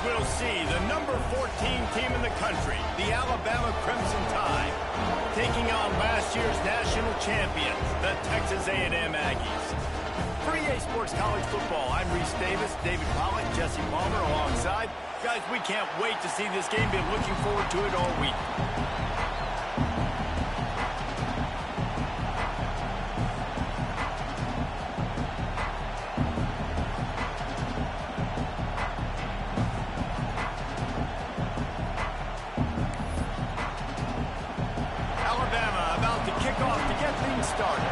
we'll see the number 14 team in the country, the Alabama Crimson Tide, taking on last year's national champions, the Texas A&M Aggies. For EA Sports College Football, I'm Reese Davis, David Pollack, Jesse Palmer alongside. Guys, we can't wait to see this game. Been looking forward to it all week. Alabama about to kick off to get things started.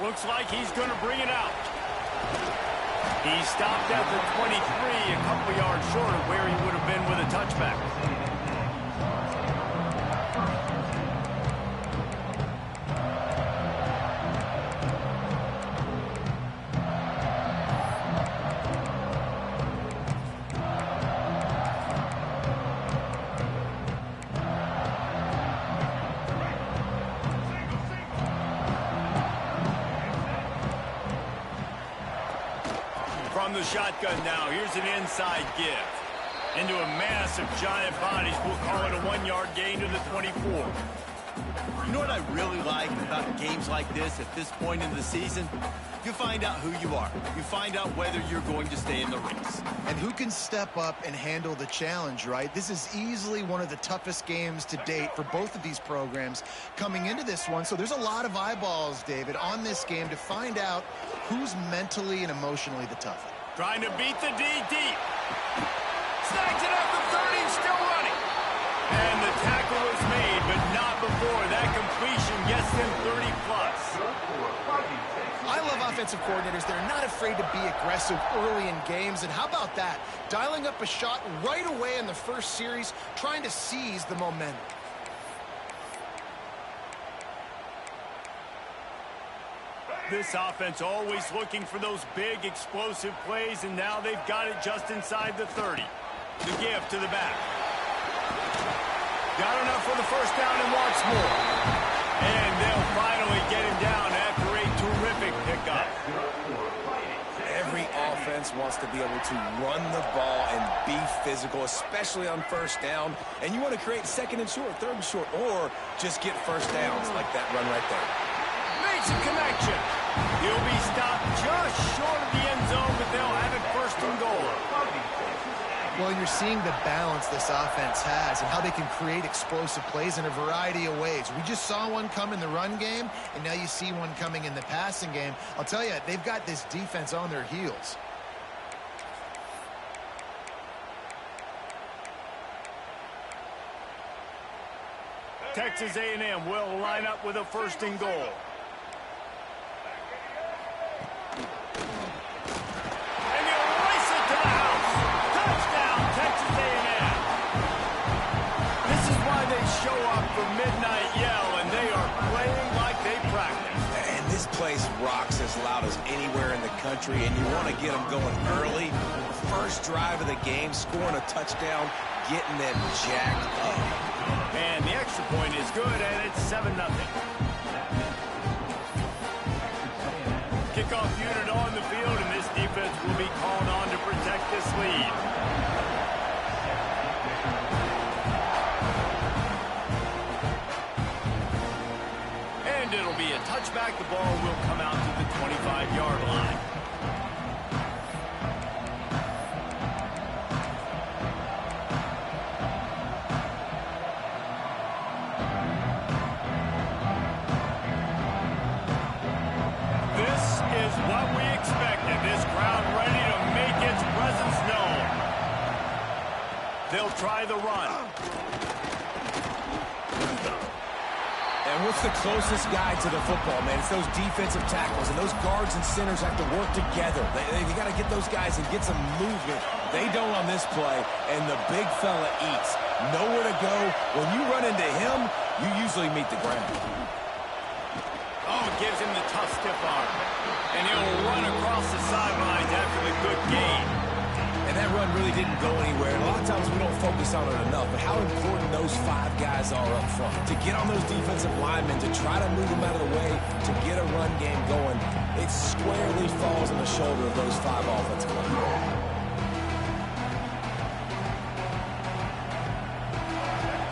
Looks like he's going to bring it out. He stopped at the 23, a couple yards short of where he would have been with a touchback. From the shotgun now, here's an inside give. Into a mass of giant bodies, we'll call it a 1-yard gain to the 24. You know what I really like about games like this at this point in the season? You find out who you are. You find out whether you're going to stay in the race. And who can step up and handle the challenge, right? This is easily one of the toughest games to date for both of these programs coming into this one. So there's a lot of eyeballs, David, on this game to find out who's mentally and emotionally the toughest. Trying to beat the D deep. Snags it up the 30, still running. And the tackle was made, but not before. That completion gets them 30-plus. I love offensive coordinators. They're not afraid to be aggressive early in games. And how about that? Dialing up a shot right away in the first series, trying to seize the momentum. This offense always looking for those big, explosive plays, and now they've got it just inside the 30. The give to the back. Got enough for the first down and wants more. And they'll finally get him down after a terrific pickup. Every offense wants to be able to run the ball and be physical, especially on first down. And you want to create second and short, third and short, or just get first downs like that run right there. Makes a connection. He'll be stopped just short of the end zone, but they'll have it first and goal. Well, you're seeing the balance this offense has and how they can create explosive plays in a variety of ways. We just saw one come in the run game, and now you see one coming in the passing game. I'll tell you, they've got this defense on their heels. Texas A&M will line up with a first and goal. And he'll race it to the house. Touchdown, Texas A&M. This is why they show up for midnight yell, and they are playing like they practice. And this place rocks as loud as anywhere in the country, and you want to get them going early. First drive of the game, scoring a touchdown, getting them jacked up. And the extra point is good, and it's 7-0. Kickoff unit on the field, and this defense will be called on to protect this lead. And it'll be a touchback. The ball will come out to the 25-yard line. What we expected, this crowd ready to make its presence known. They'll try the run. And what's the closest guy to the football, man? It's those defensive tackles, and those guards and centers have to work together. They got to get those guys and get some movement. They don't on this play, and the big fella eats. Nowhere to go. When you run into him, you usually meet the ground. Oh, it gives him the tough stiff arm. And he'll run across the sidelines after the good gain. And that run really didn't go anywhere. And a lot of times we don't focus on it enough, but how important those 5 guys are up front. To get on those defensive linemen, to try to move them out of the way, to get a run game going, it squarely falls on the shoulder of those 5 offensive linemen.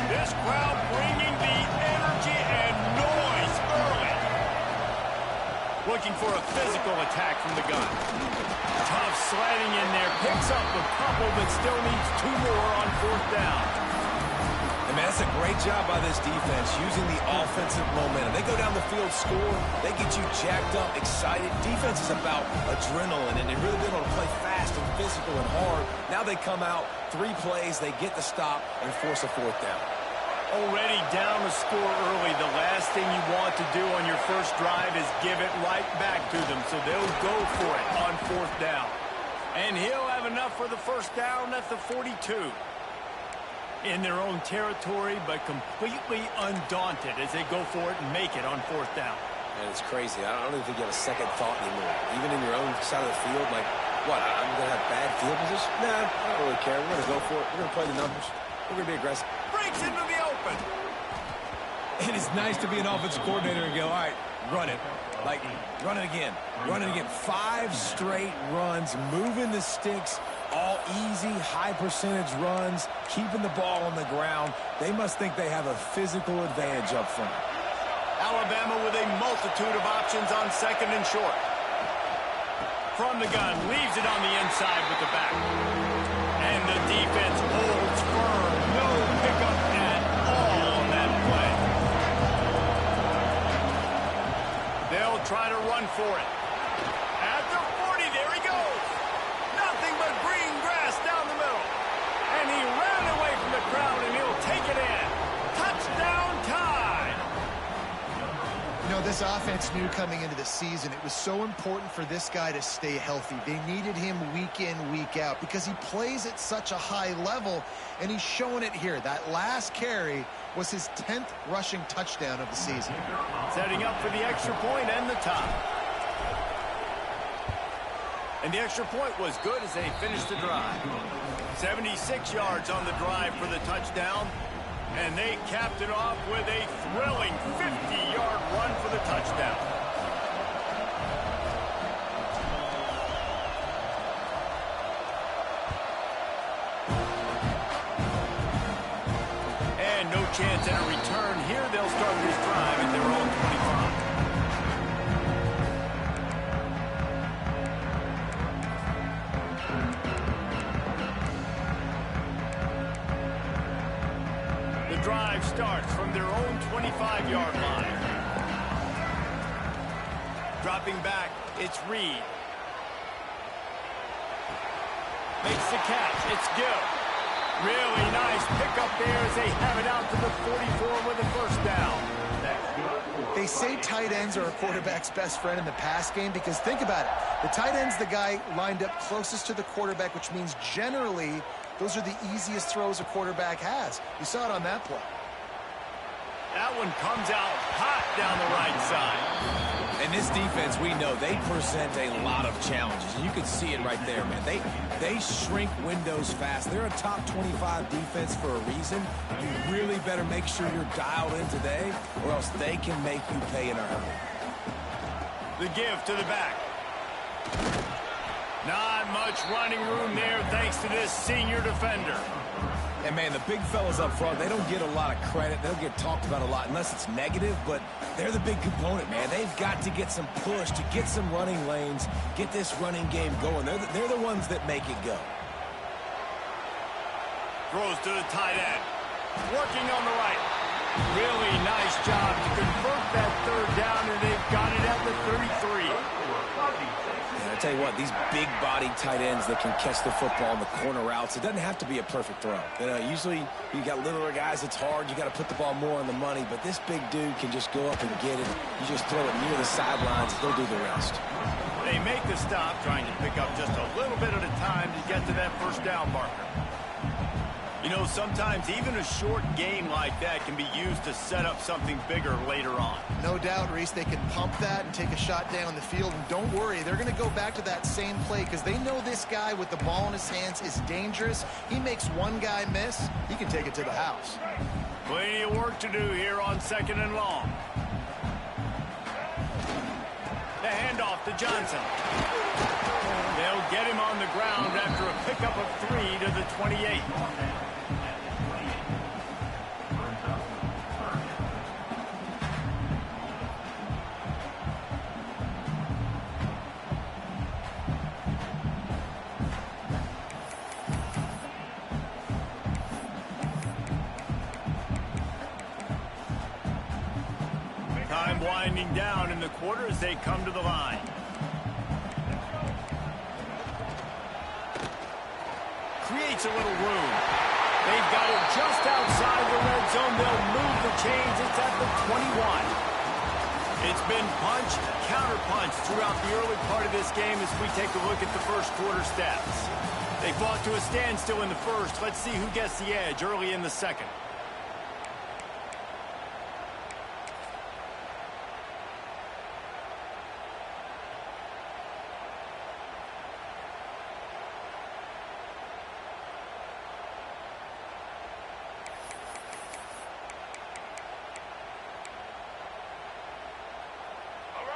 This crowd bringing the energy and noise early. Looking for a physical attack from the gun. Tough sledding in there. Picks up a couple, but still needs 2 more on 4th down. And man, that's a great job by this defense, using the offensive momentum. They go down the field, score, they get you jacked up, excited. Defense is about adrenaline, and they've really been able to play fast and physical and hard. Now they come out, 3 plays, they get the stop and force a 4th down. Already down a score early. The last thing you want to do on your first drive is give it right back to them, so they'll go for it on 4th down. And he'll have enough for the 1st down at the 42. In their own territory, but completely undaunted as they go for it and make it on 4th down. Man, it's crazy. I don't even think you have a second thought anymore. Even in your own side of the field, like, what, I'm going to have bad field position? Nah, I don't really care. We're going to go for it. We're going to play the numbers. We're going to be aggressive. Breaks into the open. And it's nice to be an offensive coordinator and go, all right, run it. Like, run it again. Run it again. 5 straight runs, moving the sticks, all easy, high-percentage runs, keeping the ball on the ground. They must think they have a physical advantage up front. Alabama with a multitude of options on 2nd and short. From the gun, leaves it on the inside with the back. And the defense holds firm. No pickup at all on that play. They'll try to run for it. At the 40, there he goes. Nothing but green grass down the middle. And he ran away from the crowd, and he'll take it in. Touchdown time. You know, this offense knew coming into the season it was so important for this guy to stay healthy. They needed him week in, week out because he plays at such a high level, and he's showing it here. That last carry was his 10th rushing touchdown of the season. Setting up for the extra point and the tie. And the extra point was good as they finished the drive. 76 yards on the drive for the touchdown. And they capped it off with a thrilling 50-yard run for the touchdown. And no chance at a return here. They'll start this drive at their own 25. The drive starts from their own 25-yard line. Dropping back, it's Reed. Makes the catch, it's Gill. Really nice pickup there as they have it out to the 44 with a 1st down. They say tight ends are a quarterback's best friend in the pass game because think about it. The tight end's the guy lined up closest to the quarterback, which means generally those are the easiest throws a quarterback has. You saw it on that play. That one comes out hot down the right side. And this defense, we know, they present a lot of challenges. And you can see it right there, man. They shrink windows fast. They're a top 25 defense for a reason. You really better make sure you're dialed in today, or else they can make you pay in a hurry. The give to the back. Not much running room there thanks to this senior defender. And, man, the big fellas up front, they don't get a lot of credit. They don't get talked about a lot unless it's negative, but they're the big component, man. They've got to get some push, to get some running lanes, get this running game going. They're the ones that make it go. Throws to the tight end. Working on the right. Really nice job to convert that 3rd down, and they've got it at the 33. I tell you what, these big-bodied tight ends that can catch the football in the corner routes, it doesn't have to be a perfect throw. You know, usually you got littler guys, it's hard. You got to put the ball more on the money, but this big dude can just go up and get it. You just throw it near the sidelines, he'll do the rest. They make the stop, trying to pick up just a little bit at a time to get to that 1st down marker. You know, sometimes even a short game like that can be used to set up something bigger later on. No doubt, Reese, they can pump that and take a shot down the field. And don't worry, they're going to go back to that same play because they know this guy with the ball in his hands is dangerous. He makes one guy miss, he can take it to the house. Plenty of work to do here on 2nd and long. The handoff to Johnson. They'll get him on the ground after a pickup of 3 to the 28. Time winding down in the quarter as they come to the line. Creates a little room. They've got it just outside the red zone. They'll move the chains. It's at the 21. It's been punch, counter punch throughout the early part of this game as we take a look at the first quarter stats. They fought to a standstill in the first. Let's see who gets the edge early in the second.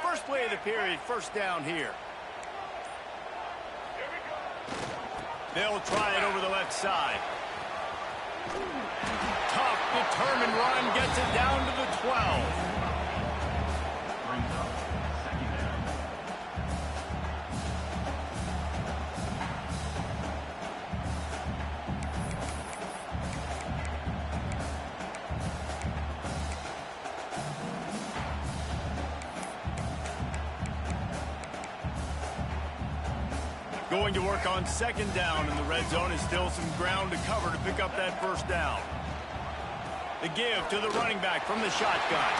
First play of the period, first down here. They'll try it over the left side. Tough, determined run, gets it down to the 12. Going to work on 2nd down, and the red zone is still some ground to cover to pick up that first down. The give to the running back from the shotgun.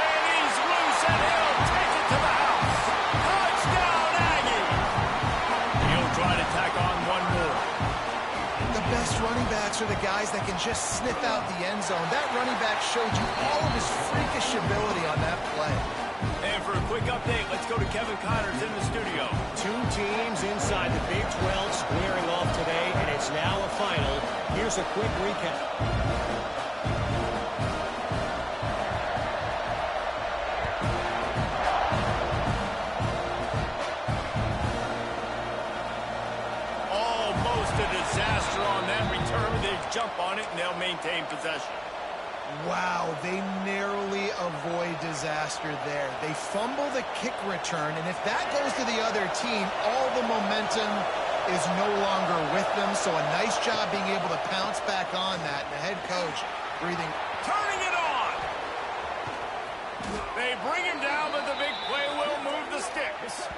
And he's loose, and he'll take it to the house. Touchdown, Aggie! He'll try to tack on one more. The best running backs are the guys that can just sniff out the end zone. That running back showed you all of his freakish ability on that play. And for a quick update, let's go to Kevin Connors in the studio. Two teams inside the Big 12 squaring off today, and it's now a final. Here's a quick recap. Almost a disaster on that return. They jump on it, and they'll maintain possession. Wow, they narrowly avoid disaster there. They fumble the kick return, and if that goes to the other team, all the momentum is no longer with them. So a nice job being able to pounce back on that. The head coach breathing. Turning it on! They bring him down, but the big play will move the sticks.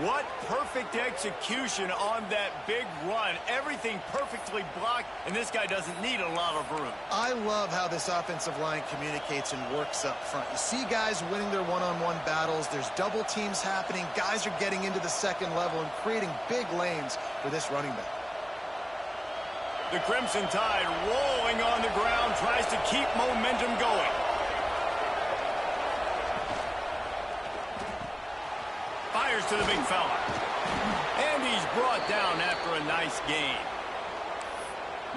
What perfect execution on that big run. Everything perfectly blocked, and this guy doesn't need a lot of room. I love how this offensive line communicates and works up front. You see guys winning their one-on-one battles. There's double teams happening. Guys are getting into the second level and creating big lanes for this running back. The Crimson Tide rolling on the ground, tries to keep momentum going. Fires to the big fella. And he's brought down after a nice gain.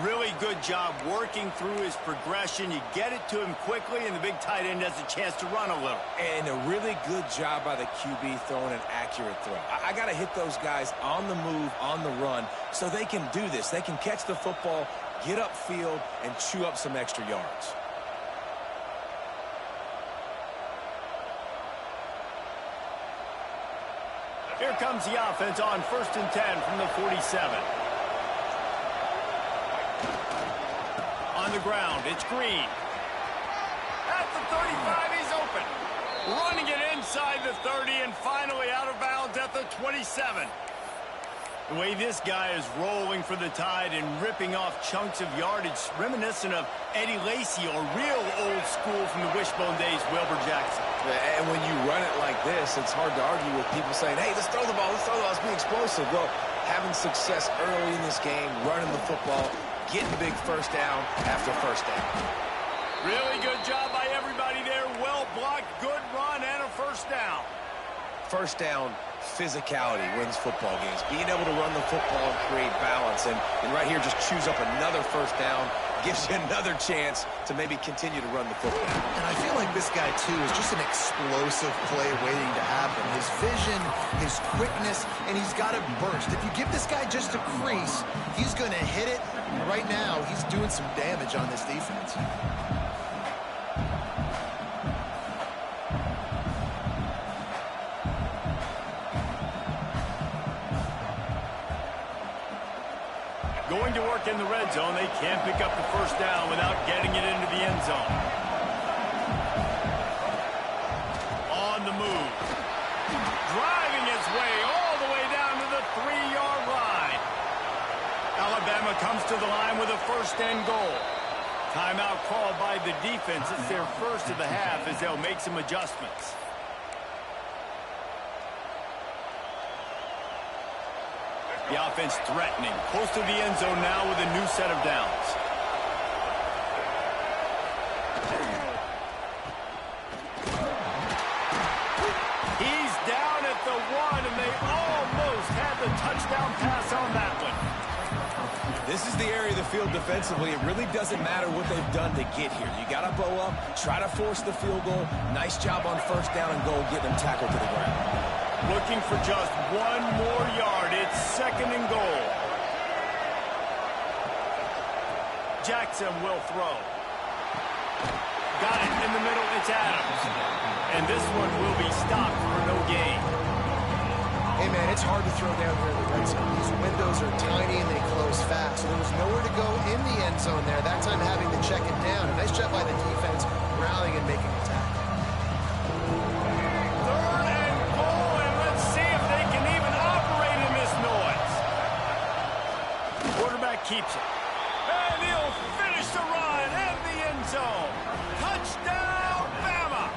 Really good job working through his progression. You get it to him quickly, and the big tight end has a chance to run a little. And a really good job by the QB throwing an accurate throw. I got to hit those guys on the move, on the run, so they can do this. They can catch the football, get upfield, and chew up some extra yards. Here comes the offense on 1st and 10 from the 47. On the ground, it's Green. At the 35, he's open. Running it inside the 30 and finally out of bounds at the 27. The way this guy is rolling for the Tide and ripping off chunks of yardage, reminiscent of Eddie Lacy or real old school from the wishbone days, Wilbur Jackson. And when you run it like this, it's hard to argue with people saying, hey, let's throw the ball, let's be explosive. Well, having success early in this game, running the football, getting big first down after first down. Really good job by everybody there. Well blocked, good run, and a first down. First down, physicality wins football games. Being able to run the football and create balance. And right here, just choose up another first down. Gives you another chance to maybe continue to run the football. And I feel like this guy, too, is just an explosive play waiting to happen. His vision, his quickness, and he's got to burst. If you give this guy just a crease, he's going to hit it. And right now, he's doing some damage on this defense. Going to work in the red zone. They can't pick up the first down without getting it into the end zone. On the move. Driving his way all the way down to the 3-yard line. Alabama comes to the line with a first and goal. Timeout called by the defense. It's their first of the half as they'll make some adjustments. The offense threatening. Close to the end zone now with a new set of downs. He's down at the 1, and they almost had the touchdown pass on that one. This is the area of the field defensively. It really doesn't matter what they've done to get here. You got to bow up, try to force the field goal. Nice job on first down and goal, getting them tackled to the ground. Looking for just one more yard. It's second and goal. Jackson will throw. Got it in the middle. It's Adams. And this one will be stopped for no gain. Hey, man, it's hard to throw down here in the red zone. These windows are tiny and they close fast. So there was nowhere to go in the end zone there. That time having to check it down. A nice job by the defense rallying and making a tackle. Keeps it. And he'll finish the run in the end zone. Touchdown, Bama!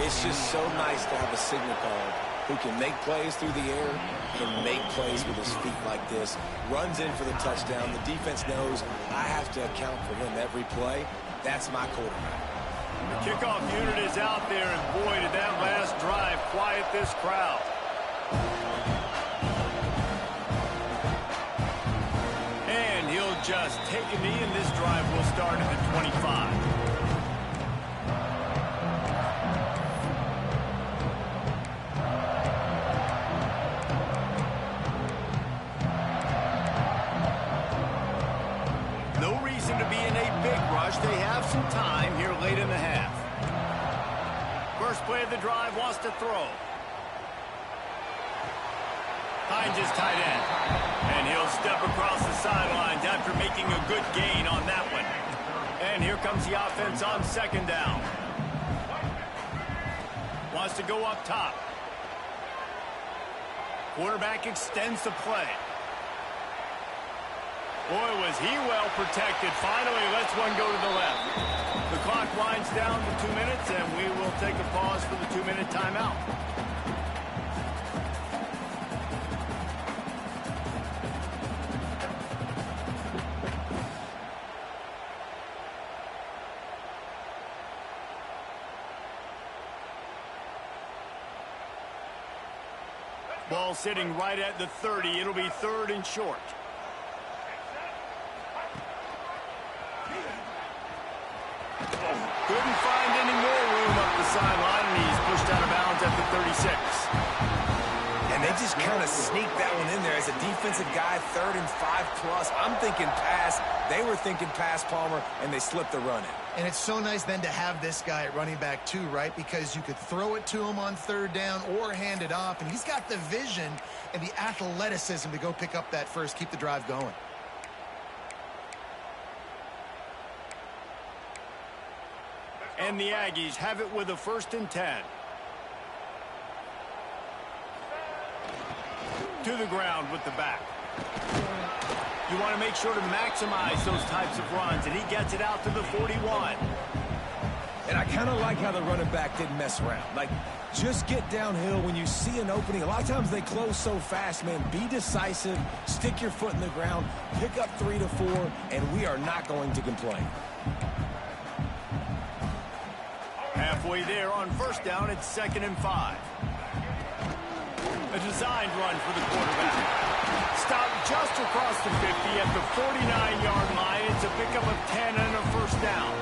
It's just so nice to have a signal call who can make plays through the air and make plays with his feet like this. Runs in for the touchdown. The defense knows I have to account for him every play. That's my quarterback. The kickoff unit is out there, and boy, did that last drive quiet this crowd. Just take a knee, and this drive will start at the 25. No reason to be in a big rush. They have some time here late in the half. First play of the drive, wants to throw. Finds his tight end. And he'll step across the sidelines after making a good gain on that one. And here comes the offense on second down. Wants to go up top. Quarterback extends the play. Boy, was he well protected. Finally lets one go to the left. The clock winds down to 2 minutes, and we will take a pause for the 2-minute timeout. Ball sitting right at the 30. It'll be third and short. Couldn't find any more room up the sideline, and he's pushed out of bounds at the 36. And they just kind of sneaked that one in there as a defensive guy, 3rd and 5+. I'm thinking pass. They were thinking pass, Palmer, and they slipped the run in. And it's so nice then to have this guy at running back too, right? Because you could throw it to him on third down or hand it off. And he's got the vision and the athleticism to go pick up that first, keep the drive going. And the Aggies have it with a 1st and 10. To the ground with the back. You want to make sure to maximize those types of runs, and he gets it out to the 41. And I kind of like how the running back didn't mess around. Like, just get downhill when you see an opening. A lot of times they close so fast, man. Be decisive, stick your foot in the ground, pick up 3 to 4, and we are not going to complain. Halfway there on first down, it's 2nd and 5. A designed run for the quarterback. Stopped just across the 50 at the 49-yard line. It's a pickup of 10 and a first down.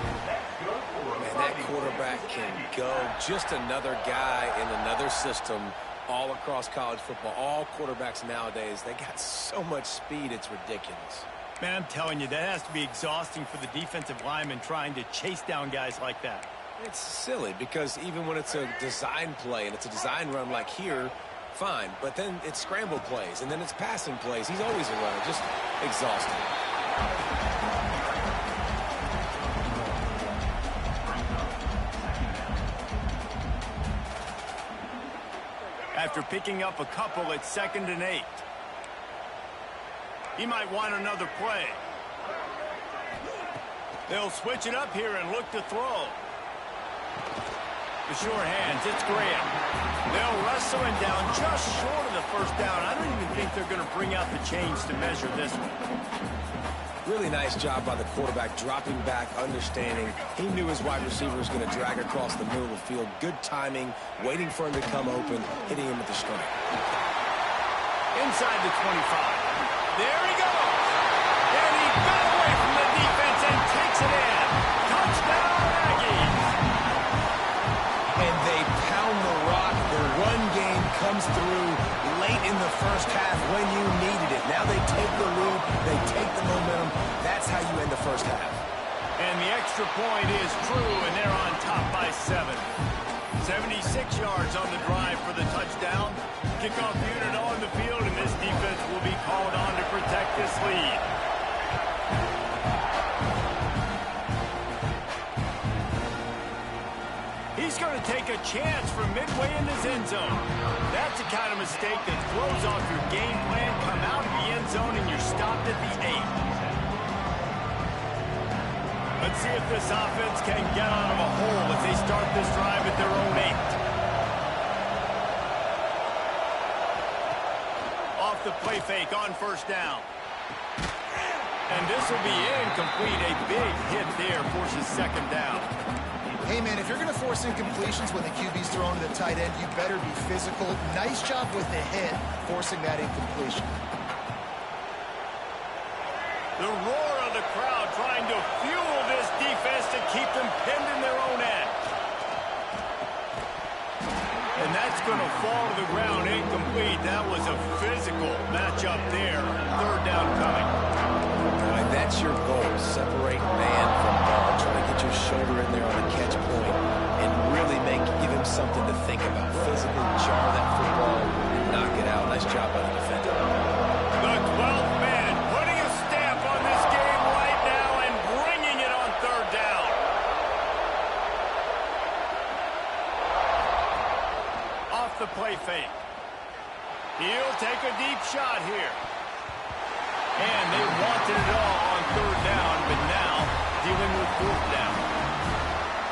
Man, that quarterback can go. Just another guy in another system all across college football. All quarterbacks nowadays, they got so much speed, it's ridiculous. Man, I'm telling you, that has to be exhausting for the defensive lineman trying to chase down guys like that. It's silly because even when it's a design play and it's a design run like here, fine. But then it's scramble plays and then it's passing plays. He's always a runner. Just exhausting. After picking up a couple, it's 2nd and 8. He might want another play. They'll switch it up here and look to throw. The short hands, it's Graham. They'll wrestle him down just short of the first down. I don't even think they're going to bring out the chains to measure this one. Really nice job by the quarterback, dropping back, understanding. He knew his wide receiver was going to drag across the middle of the field. Good timing, waiting for him to come open, hitting him with the strike. Inside the 25. There he goes. And he got away from the defense and takes it in. Touchdown, Aggies. And they pound the rock. The run game comes through late in the first half when you needed it. Now they take the lead, they take the momentum. That's how you end the first half. And the extra point is true, and they're on top by 7. 76 yards on the drive for the touchdown. Kickoff unit on the field, and this defense will be called on to protect this lead. He's going to take a chance from midway in his end zone. That's the kind of mistake that throws off your game plan. Come out of the end zone and you're stopped at the 8. Let's see if this offense can get out of a hole as they start this drive at their own 8. Off the play fake on first down. And this will be incomplete. A big hit there forces 2nd down. Hey, man, if you're going to force incompletions when the QB's thrown to the tight end, you better be physical. Nice job with the hit, forcing that incompletion. The roar of the crowd trying to fuel this defense to keep them pinned in their own end. And that's going to fall to the ground incomplete. That was a physical matchup there. 3rd down coming. That's your goal. Separate man from ball. Try to get your shoulder in there on the catch point and really give him something to think about. Physically jar that football and knock it out. Nice job by the defender. The 12th man putting a stamp on this game right now and bringing it on 3rd down. Off the play fake. He'll take a deep shot here. And they wanted it all on 3rd down, but now dealing with 4th down.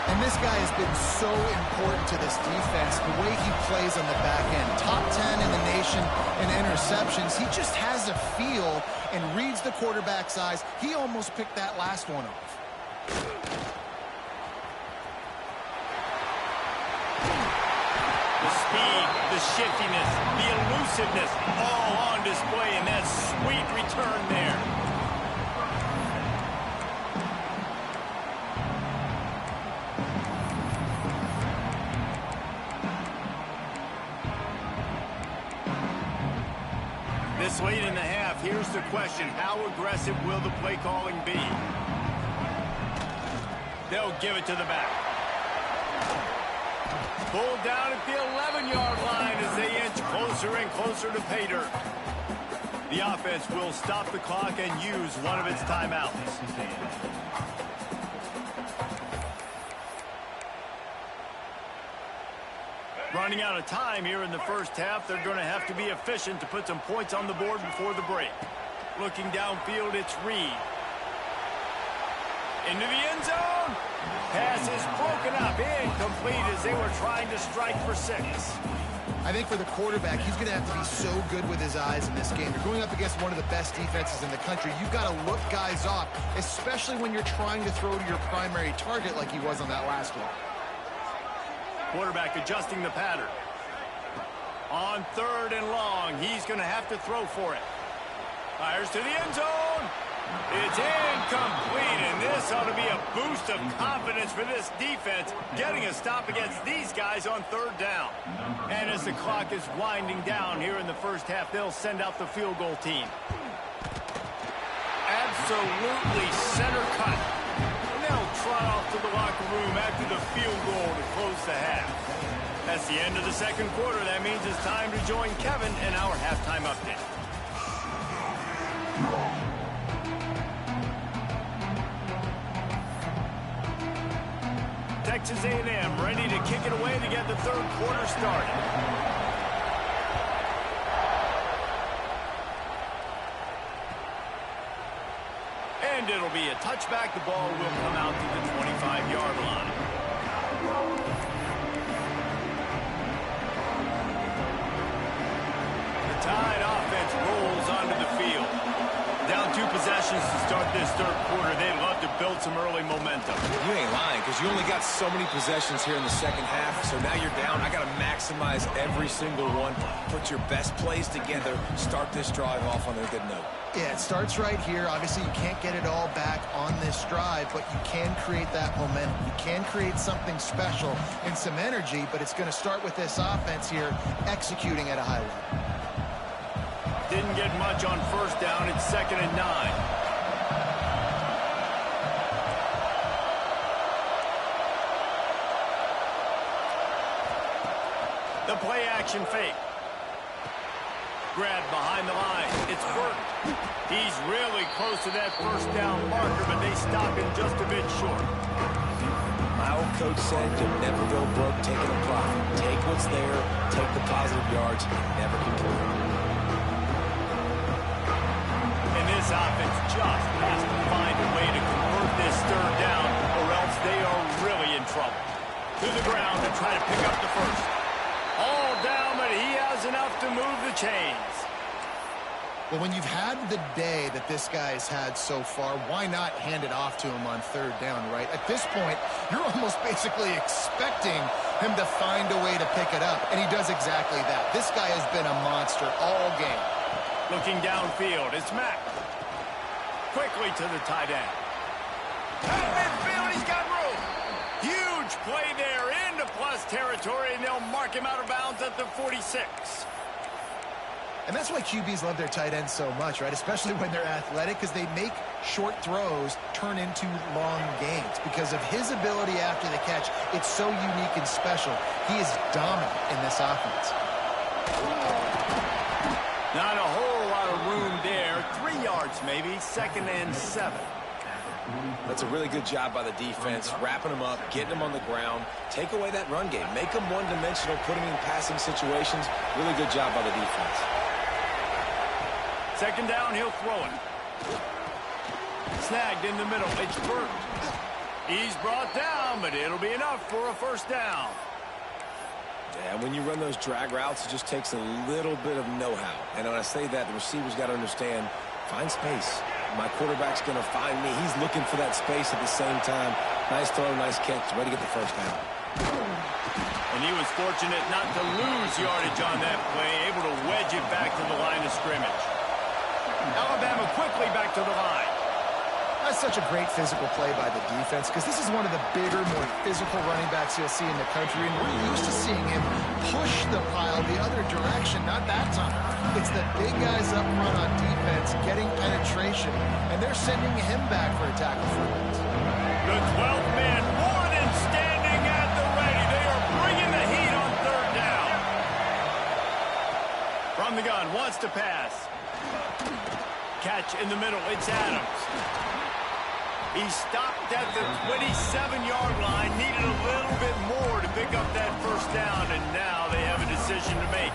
And this guy has been so important to this defense, the way he plays on the back end. Top 10 in the nation in interceptions. He just has a feel and reads the quarterback's eyes. He almost picked that last one off. The speed, the shiftiness, the elusiveness, all on display, and that sweet return there. This late in the half, here's the question. How aggressive will the play calling be? They'll give it to the back. Pulled down at the 11-yard line as they inch closer and closer to pay dirt. The offense will stop the clock and use one of its timeouts. Running out of time here in the first half. They're going to have to be efficient to put some points on the board before the break. Looking downfield, it's Reed. Into the end zone. Pass is broken up, incomplete as they were trying to strike for 6. I think for the quarterback, he's going to have to be so good with his eyes in this game. You're going up against one of the best defenses in the country. You've got to look guys off, especially when you're trying to throw to your primary target like he was on that last one. Quarterback adjusting the pattern. On 3rd and long, he's going to have to throw for it. Fires to the end zone. It's incomplete, and this ought to be a boost of confidence for this defense, getting a stop against these guys on 3rd down. And as the clock is winding down here in the first half, they'll send out the field goal team. Absolutely center cut. And they'll trot off to the locker room after the field goal to close the half. That's the end of the second quarter. That means it's time to join Kevin in our halftime update. Texas A&M ready to kick it away to get the third quarter started. And it'll be a touchback. The ball will come out to the 25-yard line. The Tide offense rolls onto the field. Down 2 possessions to start this third quarter. They'd love to build some early momentum. You ain't lying, because you only got so many possessions here in the second half, so now you're down. I got to maximize every single one. Put your best plays together. Start this drive off on a good note. Yeah, it starts right here. Obviously, you can't get it all back on this drive, but you can create that momentum. You can create something special and some energy, but it's going to start with this offense here executing at a high level. Didn't get much on 1st down. It's 2nd and 9. The play action fake. Grab behind the line. It's Burton. He's really close to that 1st down marker, but they stop him just a bit short. My old coach said you'll never go broke taking a profit. Take what's there, take the positive yards, and never complain. This offense just has to find a way to convert this 3rd down, or else they are really in trouble. To the ground to try to pick up the 1st. All down, but he has enough to move the chains. Well, when you've had the day that this guy's had so far, why not hand it off to him on 3rd down, right? At this point, you're almost basically expecting him to find a way to pick it up, and he does exactly that. This guy has been a monster all game. Looking downfield, it's Mack. Quickly to the tight end. At midfield, he's got room. Huge play there into plus territory, and they'll mark him out of bounds at the 46. And that's why QBs love their tight ends so much, right? Especially when they're athletic, because they make short throws turn into long gains. Because of his ability after the catch, it's so unique and special. He is dominant in this offense. Not a whole lot of room there. 3 yards maybe. 2nd and 7. That's a really good job by the defense, wrapping them up, getting them on the ground. Take away that run game. Make them one-dimensional, put them in passing situations. Really good job by the defense. 2nd down, he'll throw it. Snagged in the middle. It's Burton. He's brought down, but it'll be enough for a 1st down. Yeah, when you run those drag routes, it just takes a little bit of know-how. And when I say that, the receiver's got to understand, find space. My quarterback's going to find me. He's looking for that space at the same time. Nice throw, nice catch. Ready to get the 1st down. And he was fortunate not to lose yardage on that play, able to wedge it back to the line of scrimmage. Alabama quickly back to the line. That's such a great physical play by the defense, because this is one of the bigger, more physical running backs you'll see in the country, and we're used to seeing him push the pile the other direction. Not that time. It's the big guys up front on defense getting penetration, and they're sending him back for a tackle for it. The 12th man more than standing at the ready. They are bringing the heat on 3rd down. From the gun, wants to pass. Catch in the middle, it's Adams. He stopped at the 27-yard line, needed a little bit more to pick up that 1st down, and now they have a decision to make.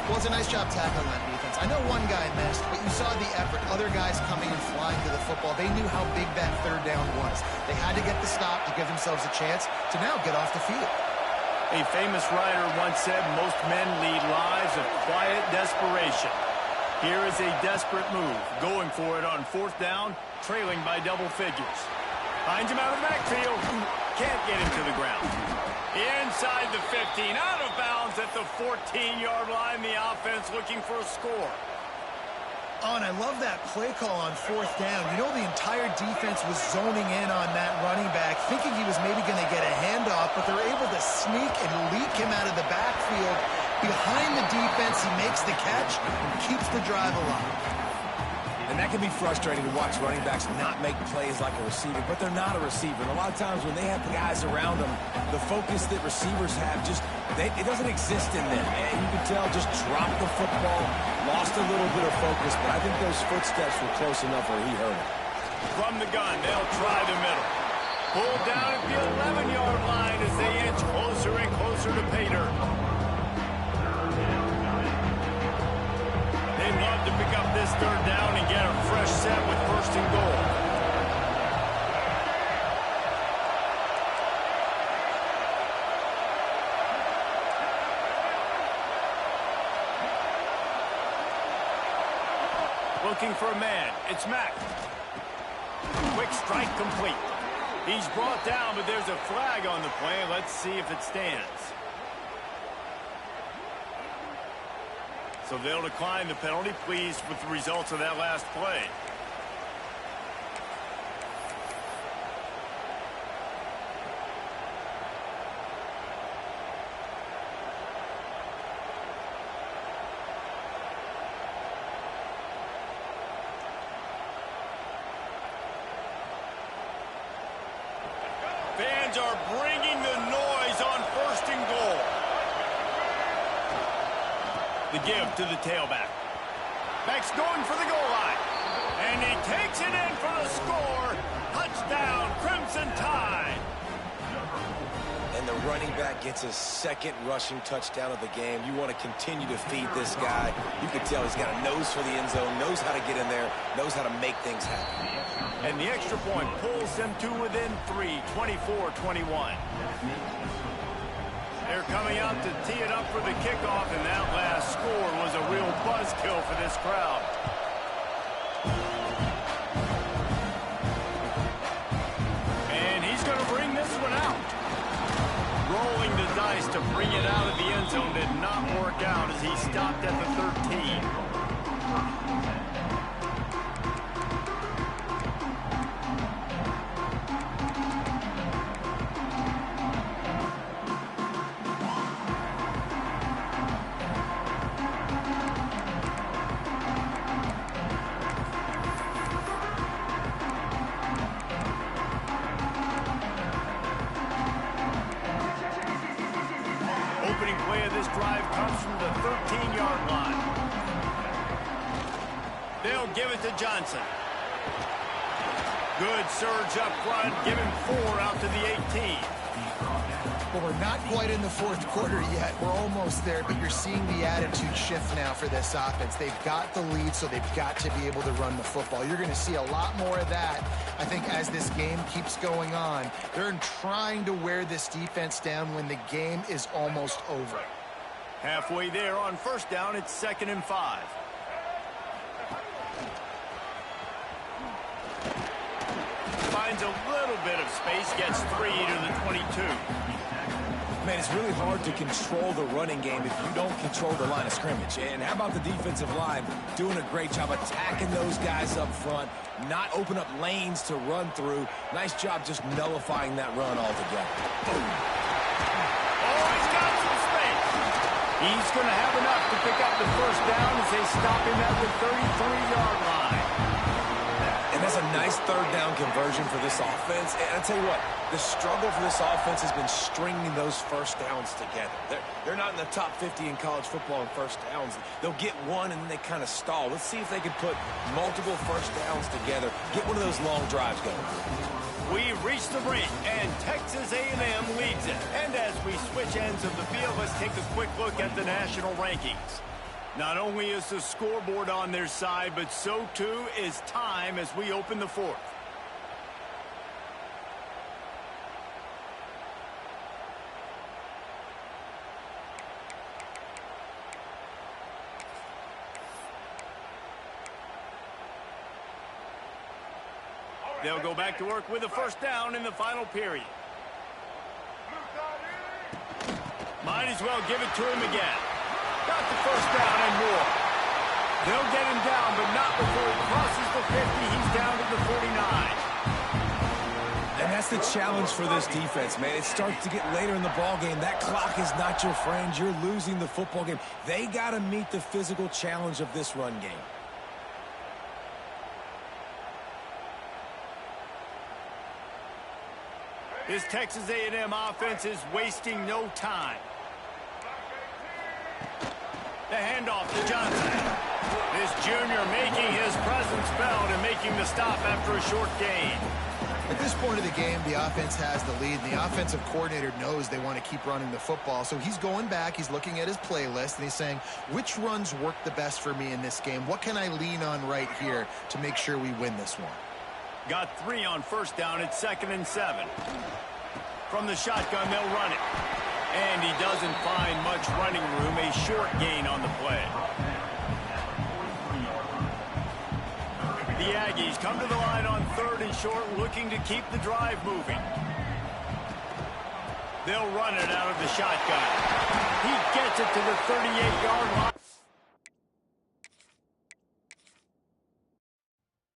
Well, it's a nice job tackling that defense. I know one guy missed, but you saw the effort. Other guys coming and flying to the football. They knew how big that third down was. They had to get the stop to give themselves a chance to now get off the field. A famous writer once said most men lead lives of quiet desperation. Here is a desperate move, going for it on fourth down, trailing by double figures. Finds him out of the backfield. Can't get him to the ground. Inside the 15, out of bounds at the 14-yard line. The offense looking for a score. Oh, and I love that play call on fourth down. You know, the entire defense was zoning in on that running back, thinking he was maybe going to get a handoff, but they're able to sneak and leak him out of the backfield. Behind the defense, he makes the catch and keeps the drive alive. And that can be frustrating to watch running backs not make plays like a receiver, but they're not a receiver. And a lot of times when they have guys around them, the focus that receivers have it doesn't exist in them. And you can tell just dropped the football, lost a little bit of focus, but I think those footsteps were close enough where he heard it. From the gun, they'll try the middle. Pulled down at the 11-yard line as they inch closer and closer to pay dirt. They'd love to pick up this third down and get a fresh set with first and goal. Looking for a man. It's Mack. Quick strike complete. He's brought down, but there's a flag on the play. Let's see if it stands. So they'll decline the penalty. Pleased with the results of that last play. Fans are bringing the noise on first and goal. The give to the tailback. Mack's going for the goal line. And he takes it in for the score. Touchdown, Crimson Tide. And the running back gets his second rushing touchdown of the game. You want to continue to feed this guy. You can tell he's got a nose for the end zone, knows how to get in there, knows how to make things happen. And the extra point pulls them to within 3, 24-21. They're coming out to tee it up for the kickoff, and that last score was a real buzzkill for this crowd. And he's going to bring this one out. Rolling the dice to bring it out of the end zone did not work out as he stopped at the 13. Opening play of this drive comes from the 13-yard line. They'll give it to Johnson. Good surge up front, giving 4 out to the 18. Well, we're not quite in the fourth quarter yet. We're almost there, but you're seeing the attitude shift now for this offense. They've got the lead, so they've got to be able to run the football. You're going to see a lot more of that, I think, as this game keeps going on. They're trying to wear this defense down when the game is almost over. Halfway there on first down, it's 2nd and 5. Finds a little bit of space, gets 3 to the 22. Man, it's really hard to control the running game if you don't control the line of scrimmage. And how about the defensive line doing a great job attacking those guys up front, not open up lanes to run through. Nice job just nullifying that run altogether. Oh, he's got some space. He's going to have enough to pick up the first down as they stop him at the 33-yard line. And that's a nice third down conversion for this offense. And I'll tell you what, the struggle for this offense has been stringing those first downs together. They're not in the top 50 in college football in first downs. They'll get one and then they kind of stall. Let's see if they can put multiple first downs together, get one of those long drives going. We've reached the break, and Texas A&M leads it. And as we switch ends of the field, let's take a quick look at the national rankings. Not only is the scoreboard on their side, but so too is time as we open the fourth. They'll go back to work with a first down in the final period. Might as well give it to him again. Got the first down and more. They'll get him down, but not before he crosses the 50. He's down to the 49. And that's the challenge for this defense, man. It starts to get later in the ball game. That clock is not your friend. You're losing the football game. They got to meet the physical challenge of this run game. This Texas A&M offense is wasting no time. The handoff to Johnson. This junior making his presence felt and making the stop after a short gain. At this point of the game, the offense has the lead, and the offensive coordinator knows they want to keep running the football. So he's going back, he's looking at his playlist, and he's saying, which runs work the best for me in this game? What can I lean on right here to make sure we win this one? Got 3 on first down at 2nd and 7. From the shotgun, they'll run it. And he doesn't find much running room, a short gain on the play. The Aggies come to the line on 3rd and short, looking to keep the drive moving. They'll run it out of the shotgun. He gets it to the 38-yard line.